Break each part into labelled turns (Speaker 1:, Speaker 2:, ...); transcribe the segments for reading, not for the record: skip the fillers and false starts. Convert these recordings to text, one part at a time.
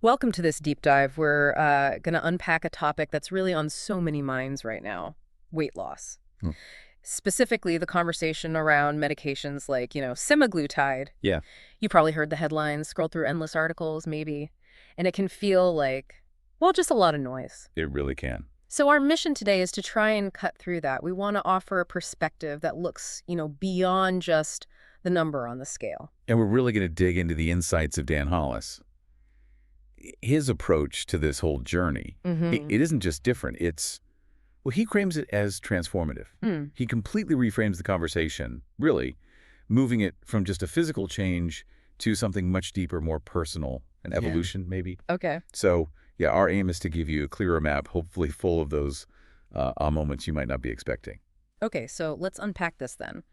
Speaker 1: Welcome to this deep dive. We're going to unpack a topic that's really on so many minds right now, weight loss.
Speaker 2: Hmm.
Speaker 1: Specifically, the conversation around medications like, semaglutide.
Speaker 2: Yeah,
Speaker 1: You probably heard the headlines, scrolled through endless articles, maybe, and it can feel like, well, just a lot of noise.
Speaker 2: it really can.
Speaker 1: So our mission today is to try and cut through that. We want to offer a perspective that looks, beyond just the number on the scale.
Speaker 2: And we're really going to dig into the insights of Dan Hollis. His approach to this whole journey,
Speaker 1: Mm-hmm.
Speaker 2: it isn't just different. Well, he frames it as transformative.
Speaker 1: Mm.
Speaker 2: He completely reframes the conversation, really, moving it from just a physical change to something much deeper, more personal, an evolution maybe.
Speaker 1: Okay.
Speaker 2: So, yeah, our aim is to give you a clearer map, hopefully full of those moments you might not be expecting.
Speaker 1: Okay, so let's unpack this then.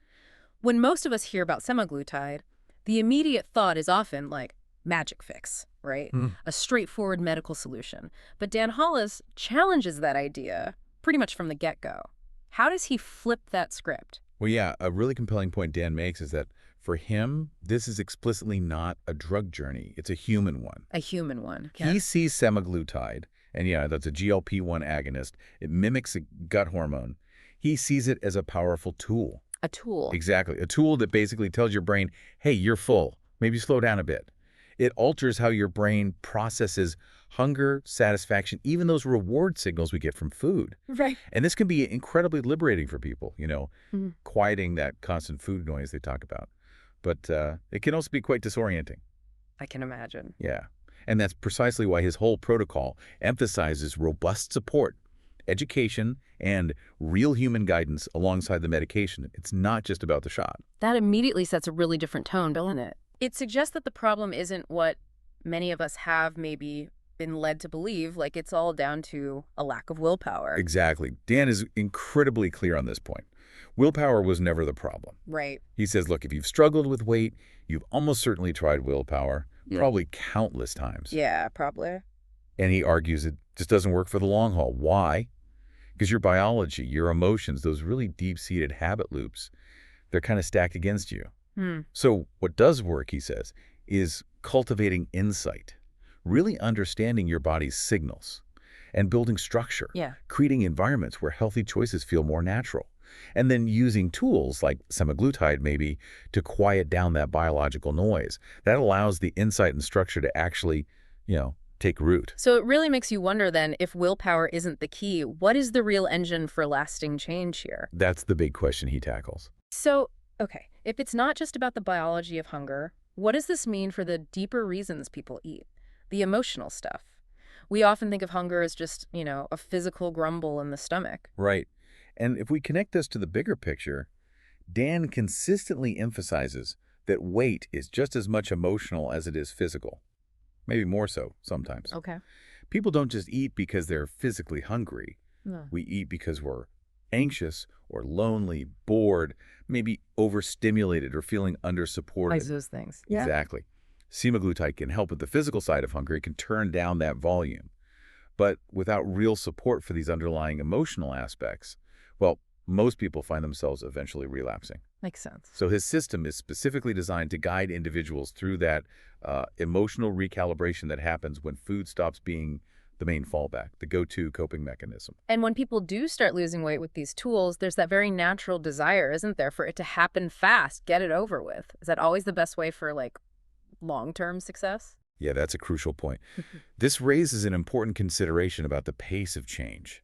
Speaker 1: When most of us hear about semaglutide, the immediate thought is often like magic fix, right? A straightforward medical solution. But Dan Hollis challenges that idea pretty much from the get-go. How does he flip that script?
Speaker 2: Well, yeah, a really compelling point Dan makes is that for him, this is explicitly not a drug journey. It's a human one.
Speaker 1: A human one.
Speaker 2: He sees semaglutide, and yeah, that's a GLP-1 agonist. It mimics a gut hormone. He sees it as a powerful tool.
Speaker 1: A tool.
Speaker 2: Exactly. A tool that basically tells your brain, hey, you're full. Maybe slow down a bit. It alters how your brain processes hunger, satisfaction, even those reward signals we get from food.
Speaker 1: Right.
Speaker 2: And this can be incredibly liberating for people,
Speaker 1: Mhm.
Speaker 2: quieting that constant food noise they talk about. But it can also be quite disorienting.
Speaker 1: I can imagine.
Speaker 2: Yeah. And that's precisely why his whole protocol emphasizes robust support, education, and real human guidance alongside the medication. It's not just about the shot.
Speaker 1: That immediately sets a really different tone, doesn't it? It suggests that the problem isn't what many of us have maybe been led to believe, like it's all down to a lack of willpower.
Speaker 2: Exactly. Dan is incredibly clear on this point. Willpower was never the problem.
Speaker 1: Right.
Speaker 2: He says, look, if you've struggled with weight, you've almost certainly tried willpower,
Speaker 1: Yeah.
Speaker 2: probably countless times.
Speaker 1: Yeah, probably.
Speaker 2: And he argues it just doesn't work for the long haul. Why? Because your biology, your emotions, those really deep-seated habit loops, they're kind of stacked against you.
Speaker 1: Hmm.
Speaker 2: So what does work, he says, is cultivating insight, really understanding your body's signals, and building structure,
Speaker 1: Yeah.
Speaker 2: creating environments where healthy choices feel more natural, and then using tools like semaglutide maybe to quiet down that biological noise. That allows the insight and structure to actually, take root.
Speaker 1: So it really makes you wonder then, if willpower isn't the key, what is the real engine for lasting change here?
Speaker 2: That's the big question he tackles.
Speaker 1: So, okay, if it's not just about the biology of hunger, what does this mean for the deeper reasons people eat? The emotional stuff. We often think of hunger as just, a physical grumble in the stomach.
Speaker 2: Right. And if we connect this to the bigger picture, Dan consistently emphasizes that weight is just as much emotional as it is physical. Maybe more so sometimes.
Speaker 1: Okay.
Speaker 2: People don't just eat because they're physically hungry.
Speaker 1: Yeah.
Speaker 2: We eat because we're anxious or lonely, bored, maybe overstimulated or feeling undersupported.
Speaker 1: Those things.
Speaker 2: Exactly. Semaglutide can help with the physical side of hunger. It can turn down that volume. But without real support for these underlying emotional aspects, well, most people find themselves eventually relapsing.
Speaker 1: Makes sense.
Speaker 2: So his system is specifically designed to guide individuals through that emotional recalibration that happens when food stops being the main fallback, the go-to coping mechanism.
Speaker 1: And when people do start losing weight with these tools, there's that very natural desire, isn't there, for it to happen fast, get it over with. Is that always the best way for, long-term success?
Speaker 2: Yeah, that's a crucial point. This raises an important consideration about the pace of change.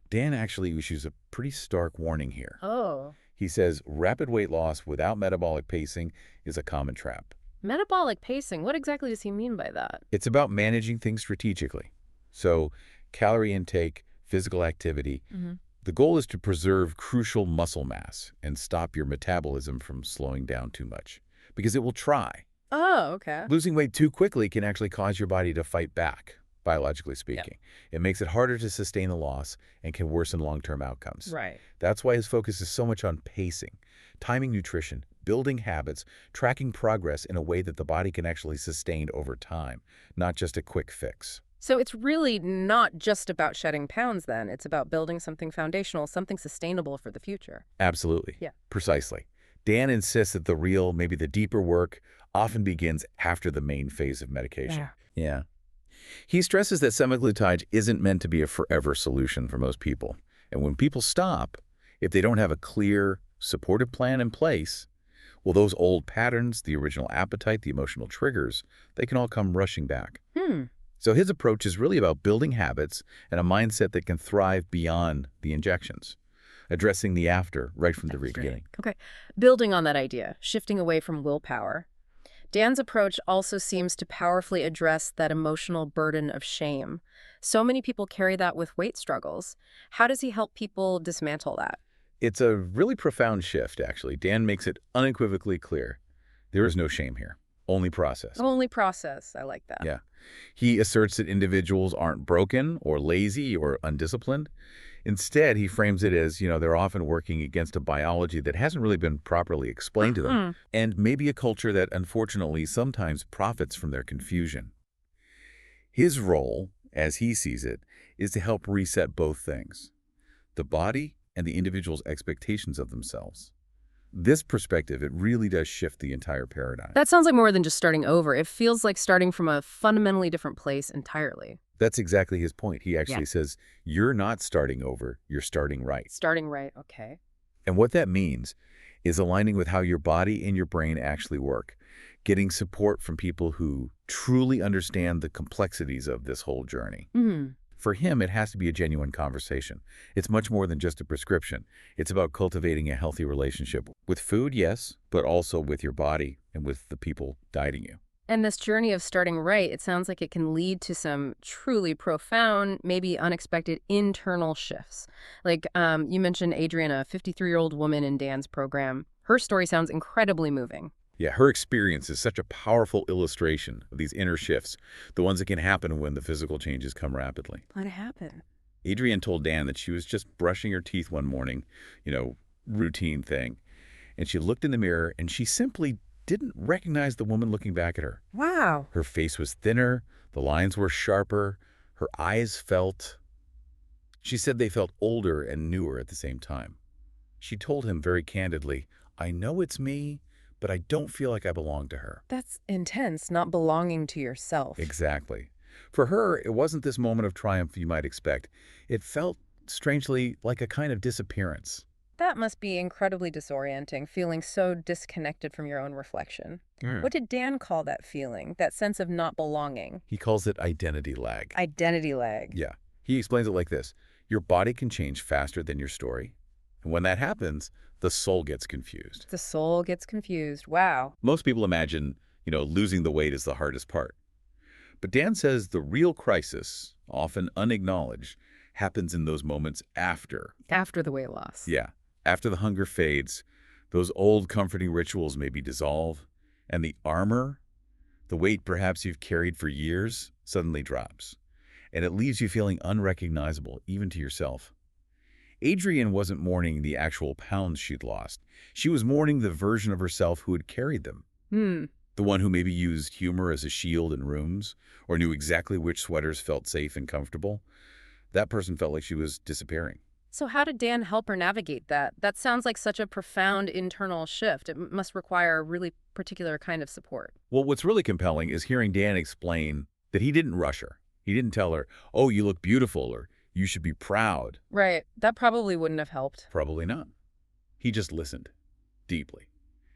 Speaker 2: Dan actually issues a pretty stark warning here.
Speaker 1: Oh.
Speaker 2: He says rapid weight loss without metabolic pacing is a common trap.
Speaker 1: Metabolic pacing, what exactly does he mean by that?
Speaker 2: It's about managing things strategically. So calorie intake, physical activity.
Speaker 1: Mm-hmm.
Speaker 2: The goal is to preserve crucial muscle mass and stop your metabolism from slowing down too much, because it will try.
Speaker 1: Oh, okay.
Speaker 2: Losing weight too quickly can actually cause your body to fight back, biologically speaking. It makes it harder to sustain the loss and can worsen long-term outcomes.
Speaker 1: Right.
Speaker 2: That's why his focus is so much on pacing, timing nutrition, building habits, tracking progress in a way that the body can actually sustain over time, not just a quick fix.
Speaker 1: So it's really not just about shedding pounds then. It's about building something foundational, something sustainable for the future.
Speaker 2: Absolutely.
Speaker 1: Yeah.
Speaker 2: Precisely. Dan insists that the real, maybe the deeper work often begins after the main phase of medication. Yeah. He stresses that semaglutide isn't meant to be a forever solution for most people. And when people stop, if they don't have a clear, supportive plan in place, well, those old patterns, the original appetite, the emotional triggers, they can all come rushing back.
Speaker 1: Hmm.
Speaker 2: So his approach is really about building habits and a mindset that can thrive beyond the injections, addressing the after right from the very beginning.
Speaker 1: Okay. Building on that idea, shifting away from willpower. Dan's approach also seems to powerfully address that emotional burden of shame. So many people carry that with weight struggles. How does he help people dismantle that?
Speaker 2: It's a really profound shift, actually. Dan makes it unequivocally clear. There is no shame here, only process.
Speaker 1: Only process. I like that.
Speaker 2: Yeah. He asserts that individuals aren't broken or lazy or undisciplined. Instead, he frames it as, they're often working against a biology that hasn't really been properly explained to them, and maybe a culture that, unfortunately, sometimes profits from their confusion. His role, as he sees it, is to help reset both things, the body and the individual's expectations of themselves. This perspective, it really does shift the entire paradigm.
Speaker 1: That sounds like more than just starting over. It feels like starting from a fundamentally different place entirely.
Speaker 2: That's exactly his point. He actually says, you're not starting over, you're starting right.
Speaker 1: Starting right, okay.
Speaker 2: And what that means is aligning with how your body and your brain actually work, getting support from people who truly understand the complexities of this whole journey. For him, it has to be a genuine conversation. It's much more than just a prescription. It's about cultivating a healthy relationship with food, yes, but also with your body and with the people guiding you.
Speaker 1: And this journey of starting right, it sounds like it can lead to some truly profound, maybe unexpected internal shifts. Like you mentioned Adrienne, a 53-year-old woman in Dan's program. Her story sounds incredibly moving.
Speaker 2: Yeah, her experience is such a powerful illustration of these inner shifts, the ones that can happen when the physical changes come rapidly.
Speaker 1: What happened?
Speaker 2: Adrienne told Dan that she was just brushing her teeth one morning, routine thing, and she looked in the mirror and she simply didn't recognize the woman looking back at her.
Speaker 1: Wow.
Speaker 2: Her face was thinner, the lines were sharper, her eyes she said they felt older and newer at the same time. She told him very candidly, I know it's me, but I don't feel like I belong to her.
Speaker 1: That's intense, not belonging to yourself.
Speaker 2: Exactly. For her, it wasn't this moment of triumph you might expect. It felt, strangely, like a kind of disappearance.
Speaker 1: That must be incredibly disorienting, feeling so disconnected from your own reflection. What did Dan call that feeling, that sense of not belonging?
Speaker 2: He calls it identity lag.
Speaker 1: Identity lag.
Speaker 2: Yeah. He explains it like this. Your body can change faster than your story. And when that happens, the soul gets confused.
Speaker 1: The soul gets confused. Wow.
Speaker 2: Most people imagine, losing the weight is the hardest part. But Dan says the real crisis, often unacknowledged, happens in those moments after.
Speaker 1: After the weight loss.
Speaker 2: Yeah. After the hunger fades, those old comforting rituals maybe dissolve, and the armor, the weight perhaps you've carried for years, suddenly drops. And it leaves you feeling unrecognizable, even to yourself. Adrienne wasn't mourning the actual pounds she'd lost. She was mourning the version of herself who had carried them. The one who maybe used humor as a shield in rooms, or knew exactly which sweaters felt safe and comfortable. That person felt like she was disappearing.
Speaker 1: So how did Dan help her navigate that? That sounds like such a profound internal shift. It must require a really particular kind of support.
Speaker 2: Well, what's really compelling is hearing Dan explain that he didn't rush her. He didn't tell her, oh, you look beautiful, or you should be proud.
Speaker 1: Right. That probably wouldn't have helped.
Speaker 2: Probably not. He just listened deeply.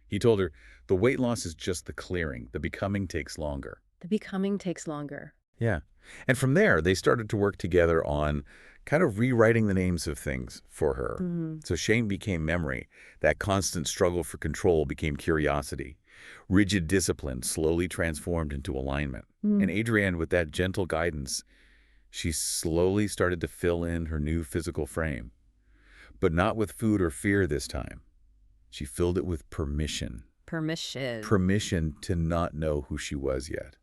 Speaker 2: He told her, the weight loss is just the clearing. The becoming takes longer.
Speaker 1: The becoming takes longer.
Speaker 2: Yeah. And from there, they started to work together on kind of rewriting the names of things for her. So shame became memory. That constant struggle for control became curiosity. Rigid discipline slowly transformed into alignment. And Adrienne, with that gentle guidance, she slowly started to fill in her new physical frame. But not with food or fear this time. She filled it with permission.
Speaker 1: Permission.
Speaker 2: Permission to not know who she was yet.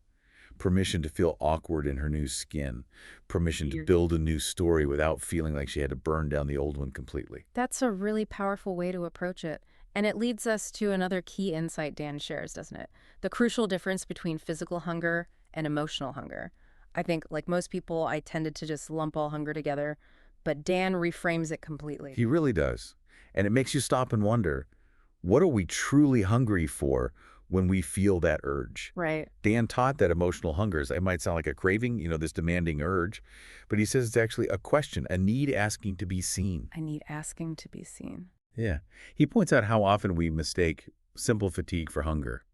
Speaker 2: Permission to feel awkward in her new skin. Permission to build a new story without feeling like she had to burn down the old one completely.
Speaker 1: That's a really powerful way to approach it. And it leads us to another key insight Dan shares, doesn't it? The crucial difference between physical hunger and emotional hunger. I think, like most people, I tended to just lump all hunger together, but Dan reframes it completely.
Speaker 2: He really does. And it makes you stop and wonder, what are we truly hungry for when we feel that urge.
Speaker 1: Right.
Speaker 2: Dan taught that emotional hungers, it might sound like a craving, this demanding urge, but he says it's actually a question, a need asking to be seen.
Speaker 1: I need asking to be seen.
Speaker 2: Yeah. He points out how often we mistake simple fatigue for hunger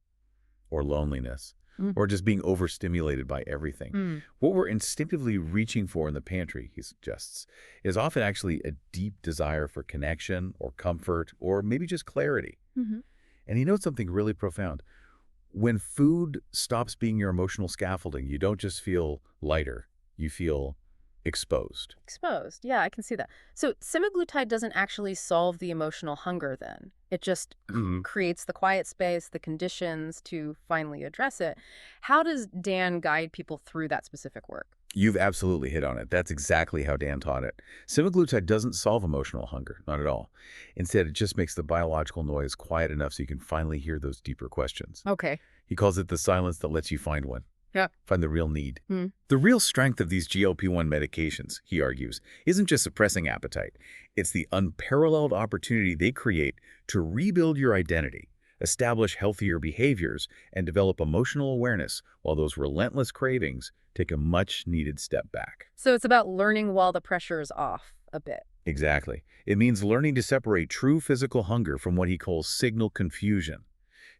Speaker 2: or loneliness
Speaker 1: Mm.
Speaker 2: or just being overstimulated by everything.
Speaker 1: Mm.
Speaker 2: What we're instinctively reaching for in the pantry, he suggests, is often actually a deep desire for connection or comfort or maybe just clarity.
Speaker 1: Mm-hmm.
Speaker 2: And he notes something really profound. When food stops being your emotional scaffolding, you don't just feel lighter, you feel exposed.
Speaker 1: Exposed. Yeah, I can see that. So semaglutide doesn't actually solve the emotional hunger then. It just creates the quiet space, the conditions to finally address it. How does Dan guide people through that specific work?
Speaker 2: You've absolutely hit on it. That's exactly how Dan taught it. Semaglutide doesn't solve emotional hunger, not at all. Instead, it just makes the biological noise quiet enough so you can finally hear those deeper questions.
Speaker 1: Okay.
Speaker 2: He calls it the silence that lets you find one.
Speaker 1: Yeah.
Speaker 2: Find the real need.
Speaker 1: Hmm.
Speaker 2: The real strength of these GLP-1 medications, he argues, isn't just suppressing appetite. It's the unparalleled opportunity they create to rebuild your identity, establish healthier behaviors, and develop emotional awareness while those relentless cravings take a much-needed step back.
Speaker 1: So it's about learning while the pressure is off a bit.
Speaker 2: Exactly. It means learning to separate true physical hunger from what he calls signal confusion,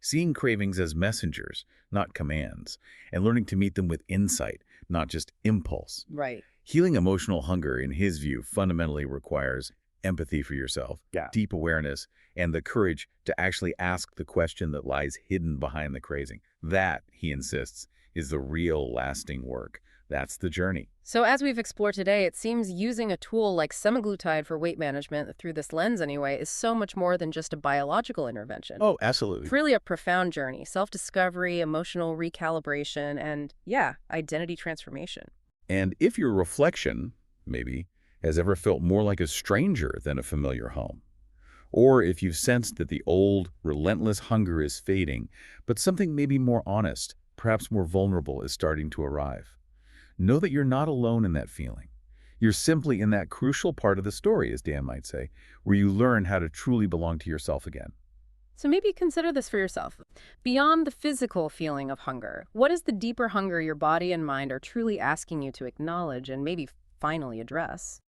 Speaker 2: seeing cravings as messengers, not commands, and learning to meet them with insight, not just impulse.
Speaker 1: Right.
Speaker 2: Healing emotional hunger, in his view, fundamentally requires empathy for yourself, deep awareness, and the courage to actually ask the question that lies hidden behind the craving. That, he insists, is the real lasting work. That's the journey.
Speaker 1: So as we've explored today, it seems using a tool like semaglutide for weight management, through this lens anyway, is so much more than just a biological intervention.
Speaker 2: Oh, absolutely.
Speaker 1: It's really a profound journey, self-discovery, emotional recalibration, and, yeah, identity transformation.
Speaker 2: And if your reflection, maybe, has ever felt more like a stranger than a familiar home, or if you've sensed that the old, relentless hunger is fading, but something maybe more honest, perhaps more vulnerable, is starting to arrive, know that you're not alone in that feeling. You're simply in that crucial part of the story, as Dan might say, where you learn how to truly belong to yourself again.
Speaker 1: So maybe consider this for yourself. Beyond the physical feeling of hunger, what is the deeper hunger your body and mind are truly asking you to acknowledge and maybe finally address?